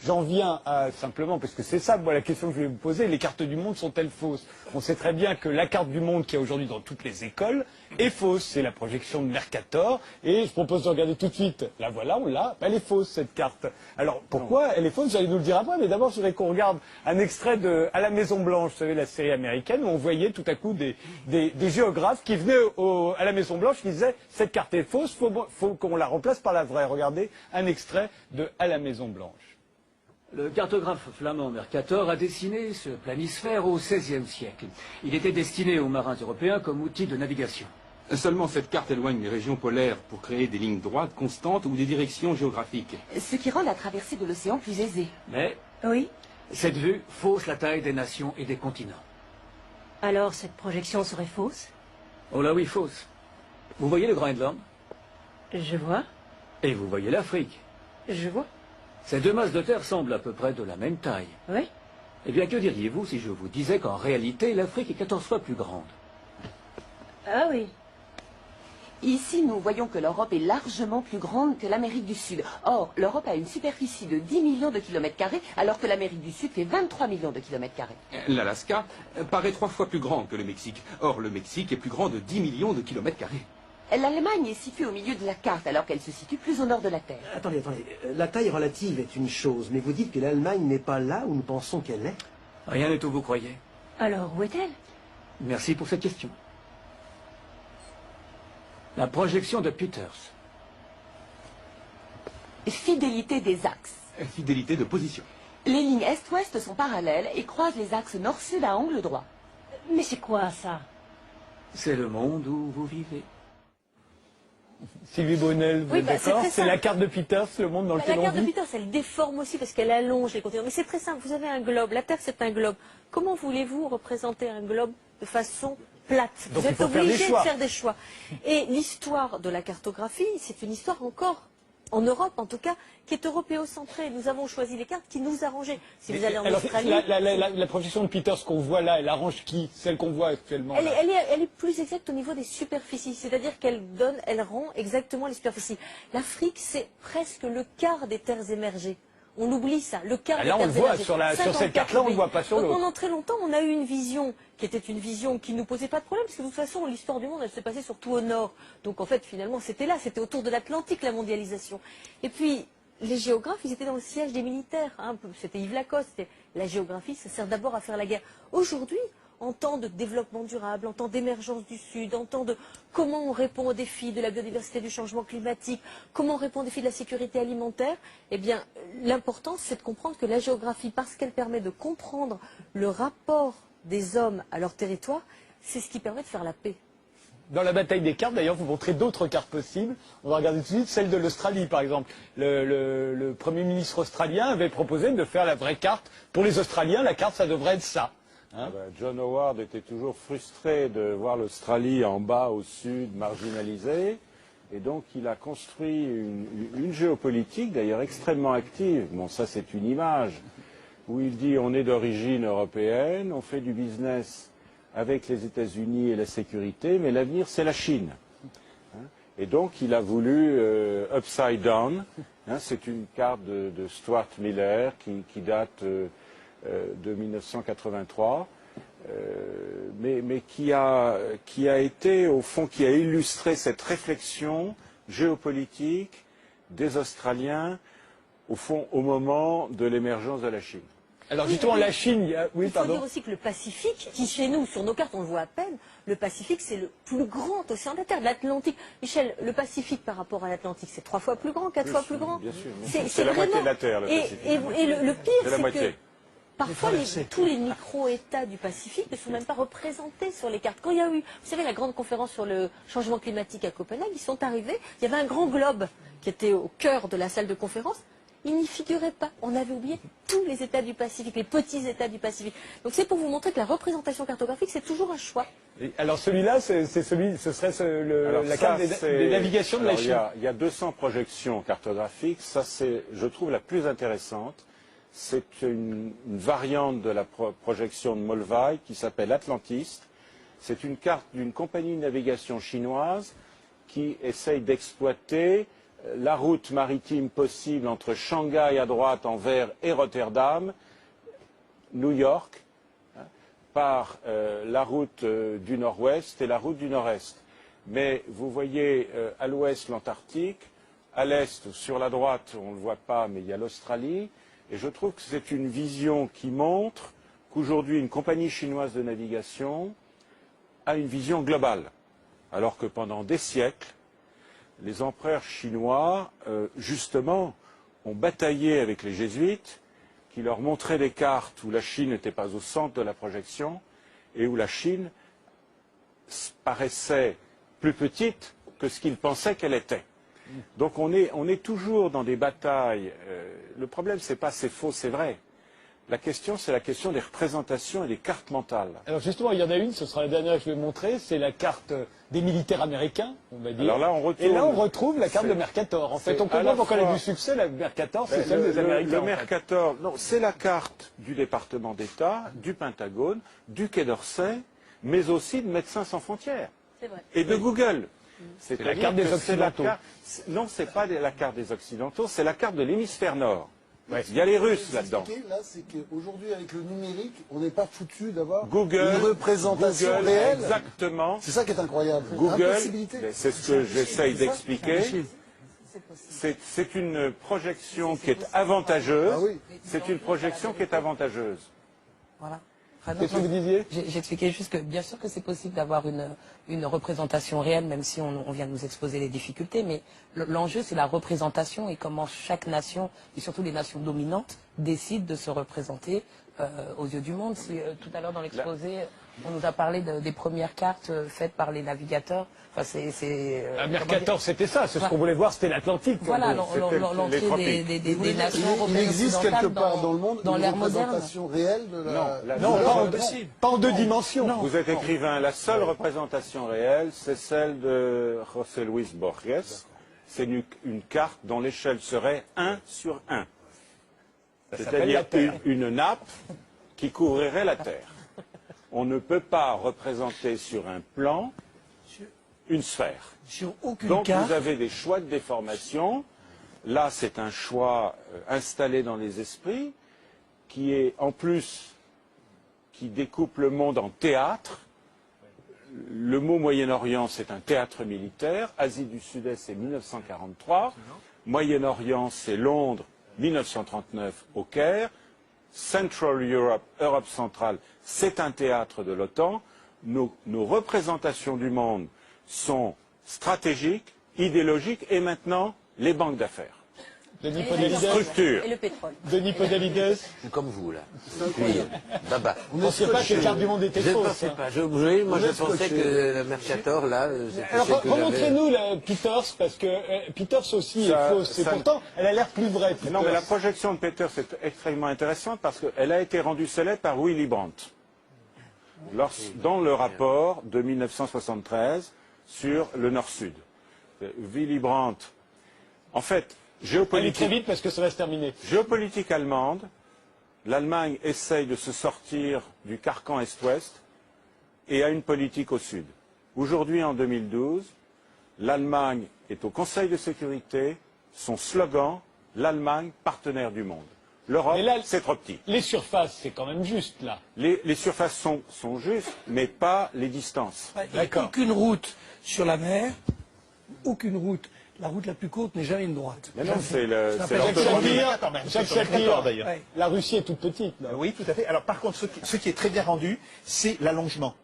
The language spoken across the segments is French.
j'en viens à simplement, parce que c'est ça, moi, la question que je vais vous poser, les cartes du monde sont-elles fausses? On sait très bien que la carte du monde qu'il y a aujourd'hui dans toutes les écoles est fausse. C'est la projection de Mercator, et je propose de regarder tout de suite. La voilà, on l'a, elle est fausse, cette carte. Alors, pourquoi elle est fausse? Vous allez nous le dire après, mais d'abord, je voudrais qu'on regarde un extrait de À la Maison Blanche, vous savez, la série américaine, où on voyait tout à coup des géographes qui venaient à la Maison Blanche, qui disaient, cette carte est fausse, faut qu'on la remplace par la vraie. Regardez un extrait de À la Maison Blanche. Le cartographe flamand Mercator a dessiné ce planisphère au XVIe siècle. Il était destiné aux marins européens comme outil de navigation. Seulement cette carte éloigne les régions polaires pour créer des lignes droites constantes ou des directions géographiques. Ce qui rend la traversée de l'océan plus aisée. Mais Oui. cette vue fausse la taille des nations et des continents. Alors cette projection serait fausse? Oh là oui, fausse. Vous voyez le Groenland? Je vois, Et vous voyez l'Afrique. je vois. Ces deux masses de terre semblent à peu près de la même taille. Oui. Eh bien, que diriez-vous si je vous disais qu'en réalité, l'Afrique est 14 fois plus grande? Ah oui. Ici, nous voyons que l'Europe est largement plus grande que l'Amérique du Sud. Or, l'Europe a une superficie de 10 millions de kilomètres carrés, alors que l'Amérique du Sud fait 23 millions de kilomètres carrés. L'Alaska paraît 3 fois plus grand que le Mexique. Or, le Mexique est plus grand de 10 millions de kilomètres carrés. L'Allemagne est située au milieu de la carte, alors qu'elle se situe plus au nord de la Terre. Attendez. La taille relative est une chose, mais vous dites que l'Allemagne n'est pas là où nous pensons qu'elle est. Rien n'est où vous croyez. Alors où est-elle? Merci pour cette question. La projection de Peters. Fidélité des axes. Fidélité de position. Les lignes est-ouest sont parallèles et croisent les axes nord-sud à angle droit. Mais c'est quoi ça? C'est le monde où vous vivez. Sylvie Bonnel, vous Oui, êtes bah, c'est d'accord? très C'est la simple. carte de Peters, le monde dans La lequel on carte de vit? Peters, elle déforme aussi parce qu'elle allonge les continents. Mais c'est très simple, vous avez un globe, la Terre c'est un globe. Comment voulez-vous représenter un globe de façon plate? Donc, Vous il êtes faut faire des obligé de choix. faire des choix. Et l'histoire de la cartographie, c'est une histoire encore, en Europe en tout cas, qui est européocentrée. Nous avons choisi les cartes qui nous arrangeaient. Si vous allez en Alors, Australie... la projection de Peters qu'on voit là, elle arrange qui? Celle qu'on voit actuellement là. Elle est plus exacte au niveau des superficies, c'est-à-dire elle rend exactement les superficies. L'Afrique, c'est presque le quart des terres émergées. On oublie ça, le quart Ah, des là, on terres le voit, émergées. sur cette 54 carte-là, on le pays. voit pas sur Donc l'autre. pendant très longtemps, on a eu une vision qui était une vision qui ne nous posait pas de problème, parce que de toute façon, l'histoire du monde, elle s'est passée surtout au nord. Donc en fait, finalement, c'était là, c'était autour de l'Atlantique, la mondialisation. Et puis, les géographes, ils étaient dans le siège des militaires. Hein. C'était Yves Lacoste. La géographie, ça sert d'abord à faire la guerre. Aujourd'hui, en temps de développement durable, en temps d'émergence du Sud, en temps de comment on répond aux défis de la biodiversité, du changement climatique, comment on répond aux défis de la sécurité alimentaire, eh bien, l'important, c'est de comprendre que la géographie, parce qu'elle permet de comprendre le rapport des hommes à leur territoire, c'est ce qui permet de faire la paix. Dans la bataille des cartes, d'ailleurs, vous montrez d'autres cartes possibles. On va regarder tout de suite celle de l'Australie, par exemple. Le Premier ministre australien avait proposé de faire la vraie carte. Pour les Australiens, la carte, ça devrait être ça. Hein? John Howard était toujours frustré de voir l'Australie en bas, au sud, marginalisée. Et donc, il a construit une géopolitique, d'ailleurs extrêmement active. Bon, ça, c'est une image où il dit on est d'origine européenne, on fait du business avec les États-Unis et la sécurité, mais l'avenir, c'est la Chine. Et donc, il a voulu Upside Down. C'est une carte de Stuart Miller qui date de 1983, mais qui a été, au fond, qui a illustré cette réflexion géopolitique des Australiens, au fond, au moment de l'émergence de la Chine. Alors justement, la Chine, Il faut dire aussi que le Pacifique, qui chez nous, sur nos cartes, on le voit à peine, le Pacifique, c'est le plus grand océan de la Terre, l'Atlantique. Michel, le Pacifique par rapport à l'Atlantique, c'est 3 fois plus grand, 4 fois plus grand. Bien sûr. C'est la moitié vraiment... de la Terre, le Pacifique. Et le pire, C'est la c'est moitié. que parfois, tous les micro-États du Pacifique ne sont même pas représentés sur les cartes. Quand il y a eu, vous savez, la grande conférence sur le changement climatique à Copenhague, ils sont arrivés, il y avait un grand globe qui était au cœur de la salle de conférence. Il n'y figurait pas. On avait oublié tous les États du Pacifique, les petits États du Pacifique. Donc c'est pour vous montrer que la représentation cartographique, c'est toujours un choix. Alors celui-là, ce serait la carte des navigations de la Chine. Il y a 200 projections cartographiques. Ça, c'est, je trouve, la plus intéressante. C'est une variante de la projection de Molvay qui s'appelle Atlantiste. C'est une carte d'une compagnie de navigation chinoise qui essaye d'exploiter la route maritime possible entre Shanghai à droite en vert et Rotterdam, New York, par la route du nord-ouest et la route du nord-est. Mais vous voyez à l'ouest l'Antarctique, à l'est, sur la droite, on ne le voit pas, mais il y a l'Australie. Et je trouve que c'est une vision qui montre qu'aujourd'hui, une compagnie chinoise de navigation a une vision globale. Alors que pendant des siècles, les empereurs chinois, justement, ont bataillé avec les jésuites, qui leur montraient des cartes où la Chine n'était pas au centre de la projection et où la Chine paraissait plus petite que ce qu'ils pensaient qu'elle était. Donc on est toujours dans des batailles. Le problème, c'est pas c'est faux, c'est vrai. La question, c'est la question des représentations et des cartes mentales. Alors justement, il y en a une, ce sera la dernière que je vais montrer, c'est la carte des militaires américains, on va dire. Alors là, on retrouve la carte de Mercator. En fait, on comprend pourquoi elle a du succès, la Mercator, c'est celle des Américains. Le Mercator, non, c'est la carte du département d'État, du Pentagone, du Quai d'Orsay, mais aussi de Médecins sans frontières. C'est vrai. Et de Google. C'est la carte des Occidentaux. Non, ce n'est pas la carte des Occidentaux, c'est la carte de l'hémisphère nord. Ouais. Il y a les Russes là-dedans. Là, c'est qu'aujourd'hui, avec le numérique, on n'est pas foutu d'avoir Google, une représentation réelle. Exactement. C'est ça qui est incroyable. Google, c'est ce que j'essaye d'expliquer. C'est une projection qui est avantageuse. Ah oui. C'est une projection qui est avantageuse. Voilà. Qu'est-ce que vous disiez? J'expliquais juste que bien sûr que c'est possible d'avoir une représentation réelle, même si on vient de nous exposer les difficultés, mais l'enjeu c'est la représentation et comment chaque nation, et surtout les nations dominantes, décident de se représenter aux yeux du monde. Si, tout à l'heure dans l'exposé, on nous a parlé des premières cartes faites par les navigateurs. Enfin, Mercator, c'était ça, c'est ce qu'on voulait voir, c'était l'Atlantique. Voilà, l'entrée des nations Il européennes existe quelque part dans le monde dans une l'ère moderne. représentation réelle de la... Non, pas en deux dimensions. Non. Vous êtes écrivain, la seule représentation réelle, c'est celle de José Luis Borges. C'est une carte dont l'échelle serait 1 sur 1. C'est-à-dire une nappe qui couvrirait la Terre. On ne peut pas représenter sur un plan une sphère. Sur aucune Donc carte. vous avez des choix de déformation. Là, c'est un choix installé dans les esprits qui est en plus qui découpe le monde en théâtre. Le mot Moyen-Orient, c'est un théâtre militaire. Asie du Sud-Est, c'est 1943. Moyen-Orient, c'est Londres, 1939 au Caire. Central Europe, Europe centrale, c'est un théâtre de l'OTAN. Nos représentations du monde sont stratégiques, idéologiques et maintenant les banques d'affaires. Denis Podalides. Et le pétrole. Denis Podalides. Comme vous, là. Puis, baba. On ne pensait pas que les cartes du monde étaient Je ne fausses. pensais pas. Moi, je pensais que le Mercator, là, c'était Alors, celle que j'avais. remontrez-nous la Peters, parce que Peters aussi est fausse. Et pourtant, elle a l'air plus vraie. Non, mais la projection de Peters est extrêmement intéressante parce qu'elle a été rendue célèbre par Willy Brandt. Dans le rapport de 1973 sur le Nord-Sud. Willy Brandt, en fait, Allez très vite parce que ça va se terminer. Géopolitique allemande, l'Allemagne essaye de se sortir du carcan Est-Ouest et a une politique au Sud. Aujourd'hui, en 2012, l'Allemagne est au Conseil de sécurité, son slogan, l'Allemagne partenaire du monde. L'Europe, c'est trop petit. Les surfaces, c'est quand même juste, là. Les surfaces sont justes, mais pas les distances. D'accord. Aucune route sur la mer, aucune route. La route la plus courte n'est jamais une droite. Mais non, c'est Jacques Sapir, la Russie est toute petite. Là. Oui, tout à fait. Alors par contre, ce qui est très bien rendu, c'est l'allongement.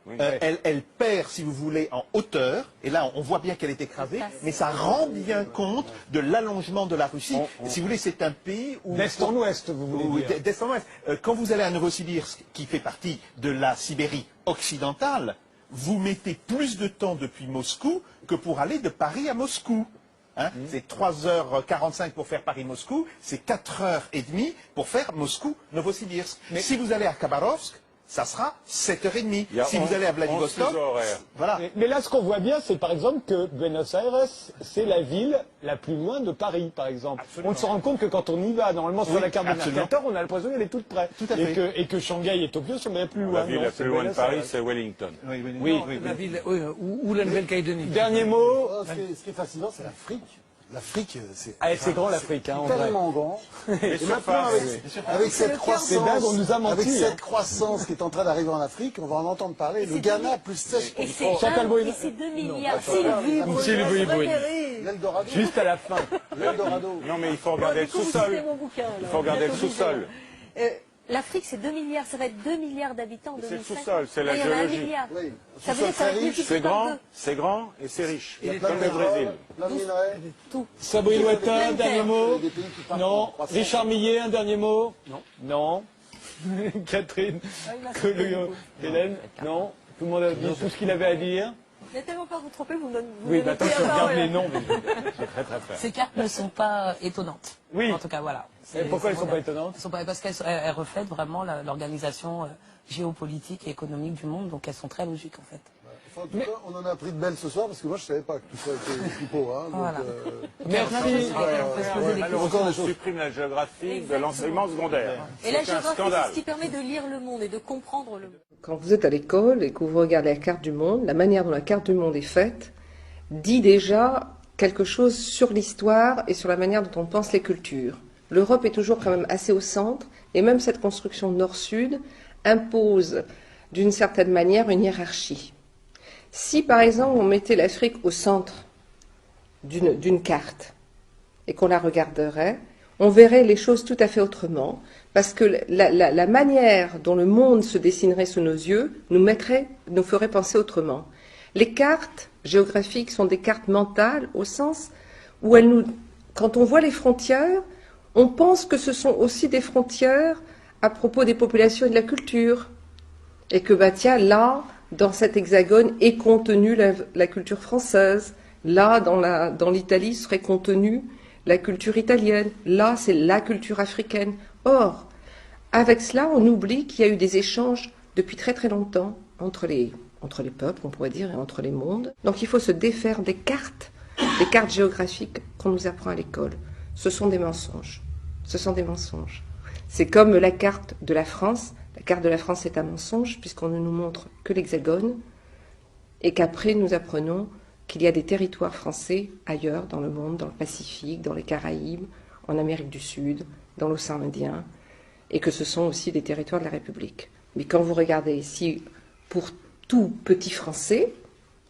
Oui. Elle perd, si vous voulez, en hauteur, et là on voit bien qu'elle est écrasée, mais ça rend bien compte de l'allongement de la Russie. Si vous voulez, c'est un pays où... D'est en ouest, vous voulez dire. D'est en ouest. Quand vous allez à Novosibirsk, qui fait partie de la Sibérie occidentale, vous mettez plus de temps depuis Moscou que pour aller de Paris à Moscou. C'est 3h45 pour faire Paris-Moscou, c'est 4h30 pour faire Moscou-Novosibirsk. Si vous allez à Khabarovsk, ça sera 7h30. Si vous allez à Vladivostok, voilà. Mais là, ce qu'on voit bien, c'est par exemple que Buenos Aires, c'est la ville la plus loin de Paris, par exemple. Absolument. On se rend compte que quand on y va, normalement sur la carte de Mercator, on a l'impression qu'elle est toute près. Tout à fait. Et que Shanghai et Tokyo sont bien plus loin. La ville la plus loin de Paris, c'est Wellington. Oui. La ville, ou la Nouvelle-Calédonie. Dernier mot. Ce qui est fascinant, c'est l'Afrique. l'Afrique, c'est... Ah, c'est grand l'Afrique, hein, en vrai. Tellement grand. Les Et maintenant, avec cette C'est dingue, on nous a menti, avec hein. cette croissance qui est en train d'arriver en Afrique, on va en entendre parler. Le Ghana, plus 16%. Et c'est 2 milliards. Sylvie Brune. L'Eldorado. Juste à la fin. L'Eldorado. Non, mais il faut regarder le sous-sol. Il faut regarder le sous-sol. L'Afrique, c'est 2 milliards. Ça va être 2 milliards d'habitants en C'est le 2005. sous-sol, c'est la Il y en a 1 géologie. milliard. Oui. Ça veut dire que ça va être multiplié C'est par grand, deux. c'est grand et c'est riche. Il y a Comme le Brésil. plein de minerais. Sabrine Ouattin, un dernier mot. Des pays qui partent en Non. croissance. Richard Millet, un dernier mot. Non. Non. Catherine, Hélène, non. Tout le monde a dit tout ce qu'il avait à dire. Vous n'avez tellement peur de vous tromper, vous donnez Oui, bah attends, plus je la regarde parole. les noms, mais c'est très très fort. Ces cartes ne sont pas étonnantes. Oui. En tout cas, voilà. Et pourquoi elles ne sont pas moderne. étonnantes? Elles sont pas, parce qu'elles reflètent vraiment l'organisation géopolitique et économique du monde, donc elles sont très logiques en fait. Enfin, en tout cas, on en a appris de belles ce soir, parce que moi, je ne savais pas que tout ça était pipeau. Hein, donc, Voilà. Merci. Malheureusement, on supprime la géographie de l'enseignement secondaire. Et la C'est un géographie, c'est scandale. ce qui permet de lire le monde et de comprendre le monde. Quand vous êtes à l'école et que vous regardez la carte du monde, la manière dont la carte du monde est faite dit déjà quelque chose sur l'histoire et sur la manière dont on pense les cultures. L'Europe est toujours quand même assez au centre, et même cette construction nord-sud impose d'une certaine manière une hiérarchie. Si par exemple on mettait l'Afrique au centre d'une carte et qu'on la regarderait, on verrait les choses tout à fait autrement, parce que la manière dont le monde se dessinerait sous nos yeux nous ferait penser autrement. Les cartes géographiques sont des cartes mentales au sens où quand on voit les frontières, on pense que ce sont aussi des frontières à propos des populations et de la culture. Et que, bah tiens, là, dans cet hexagone est contenue la culture française. Là, dans l'Italie, serait contenue la culture italienne. Là, c'est la culture africaine. Or, avec cela, on oublie qu'il y a eu des échanges depuis très très longtemps entre les peuples, on pourrait dire, et entre les mondes. Donc il faut se défaire des cartes géographiques qu'on nous apprend à l'école. Ce sont des mensonges. Ce sont des mensonges. C'est comme la carte de la France. La carte de la France est un mensonge, puisqu'on ne nous montre que l'hexagone, et qu'après nous apprenons qu'il y a des territoires français ailleurs dans le monde, dans le Pacifique, dans les Caraïbes, en Amérique du Sud, dans l'océan Indien, et que ce sont aussi des territoires de la République. Mais quand vous regardez ici, pour tout petit Français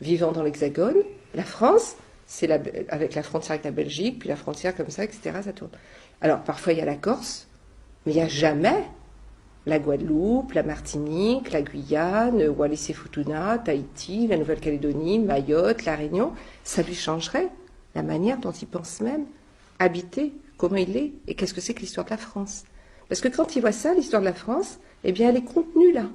vivant dans l'Hexagone, la France, c'est avec la frontière avec la Belgique, puis la frontière comme ça, etc., ça tourne. Alors, parfois, il y a la Corse, mais il n'y a jamais la Guadeloupe, la Martinique, la Guyane, Wallis-et-Futuna, Tahiti, la Nouvelle-Calédonie, Mayotte, la Réunion. Ça lui changerait la manière dont il pense même habiter, comment il est, et qu'est-ce que c'est que l'histoire de la France. Parce que quand il voit ça, l'histoire de la France, eh bien, elle est contenue là,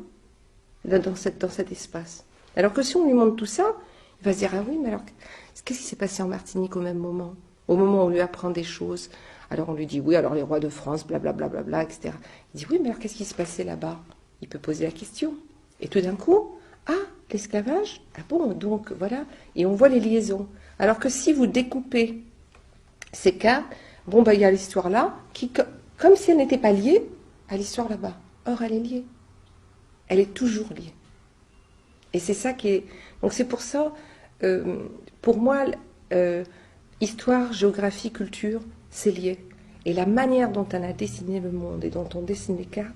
dans cet espace. Alors que si on lui montre tout ça, il va se dire, ah oui, mais alors, qu'est-ce qui s'est passé en Martinique au même moment? Au moment où on lui apprend des choses. Alors on lui dit, oui, alors les rois de France, blablabla, bla, bla, bla, etc. Il dit, oui, mais alors qu'est-ce qui se passait là-bas? Il peut poser la question. Et tout d'un coup, ah, l'esclavage? Ah bon, donc voilà. Et on voit les liaisons. Alors que si vous découpez ces cartes, bon, bah, il y a l'histoire là, qui, comme si elle n'était pas liée à l'histoire là-bas. Or, elle est liée. Elle est toujours liée. Et c'est ça qui est... Donc c'est pour ça, pour moi, histoire, géographie, culture, c'est lié. Et la manière dont on a dessiné le monde et dont on dessine les cartes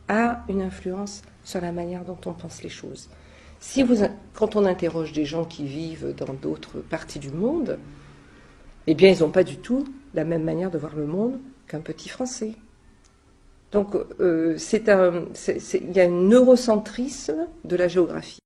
a une influence sur la manière dont on pense les choses. Quand on interroge des gens qui vivent dans d'autres parties du monde, eh bien, ils n'ont pas du tout la même manière de voir le monde qu'un petit Français. Donc, il y a un eurocentrisme de la géographie.